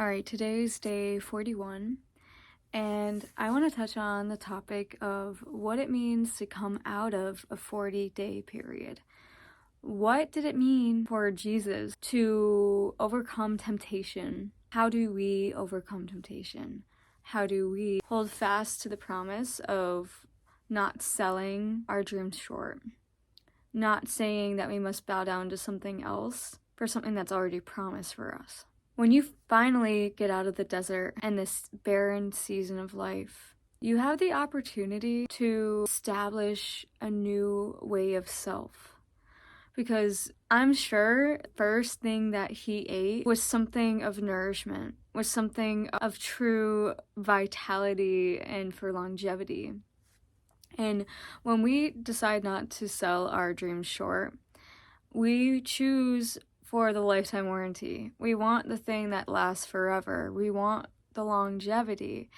Alright, today's day 41, and I want to touch on the topic of what it means to come out of a 40-day period. What did it mean for Jesus to overcome temptation? How do we overcome temptation? How do we hold fast to the promise of not selling our dreams short? Not saying that we must bow down to something else for something that's already promised for us. When you finally get out of the desert and this barren season of life, you have the opportunity to establish a new way of self. Because I'm sure the first thing that he ate was something of nourishment, was something of true vitality and for longevity. And when we decide not to sell our dreams short, we choose for the lifetime warranty. We want the thing that lasts forever. We want the longevity.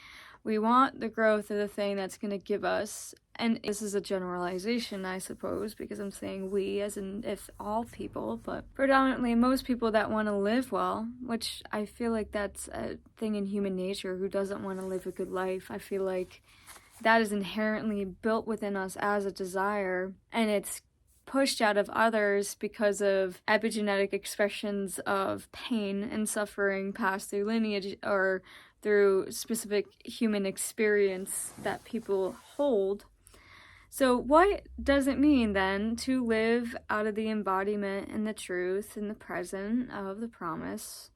We want the growth of the thing that's going to give us, and this is a generalization, I suppose, because I'm saying we as in if all people, but predominantly most people that want to live well, which I feel like that's a thing in human nature. Who doesn't want to live a good life? I feel like that is inherently built within us as a desire, and it's pushed out of others because of epigenetic expressions of pain and suffering passed through lineage or through specific human experience that people hold. So what does it mean then to live out of the embodiment and the truth and the present of the promise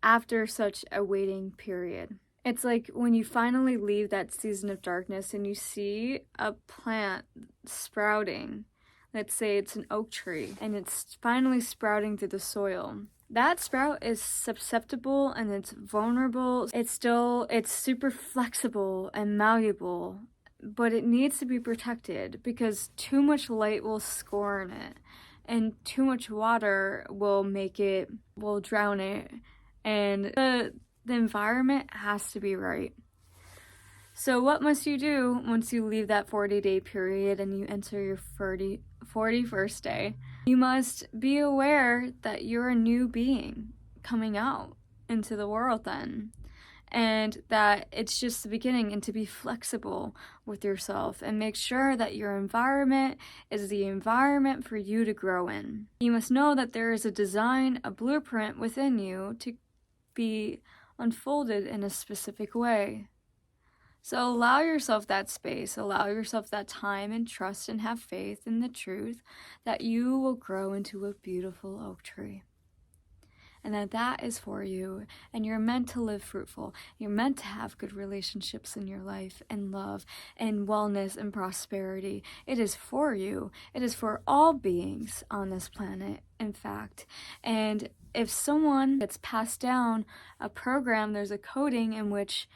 after such a waiting period? It's like when you finally leave that season of darkness and you see a plant sprouting. Let's say it's an oak tree and it's finally sprouting through the soil. That sprout is susceptible and it's vulnerable. It's super flexible and malleable, but it needs to be protected because too much light will scorn it and too much water will drown it, and the environment has to be right. So what must you do once you leave that 40-day period and you enter your 41st day? You must be aware that you're a new being coming out into the world then, and that it's just the beginning, and to be flexible with yourself and make sure that your environment is the environment for you to grow in. You must know that there is a design, a blueprint within you to be unfolded in a specific way. So allow yourself that space, allow yourself that time, and trust and have faith in the truth that you will grow into a beautiful oak tree. And that is for you, and you're meant to live fruitful. You're meant to have good relationships in your life, and love, and wellness, and prosperity. It is for you. It is for all beings on this planet, in fact. And if someone gets passed down a program, there's a coding in which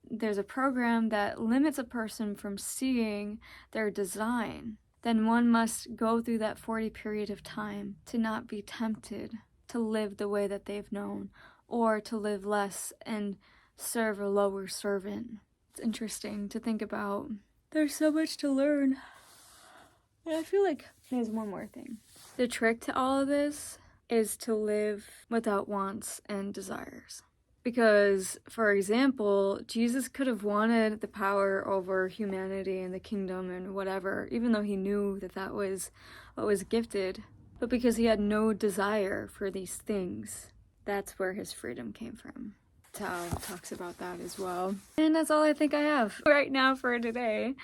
there's a program that limits a person from seeing their design, then one must go through that 40 period of time to not be tempted to live the way that they've known, or to live less and serve a lower servant. It's interesting to think about. There's so much to learn. And I feel like there's one more thing. The trick to all of this is to live without wants and desires. Because, for example, Jesus could have wanted the power over humanity and the kingdom and whatever, even though he knew that that was what was gifted. But because he had no desire for these things, that's where his freedom came from. Tao talks about that as well. And that's all I think I have right now for today.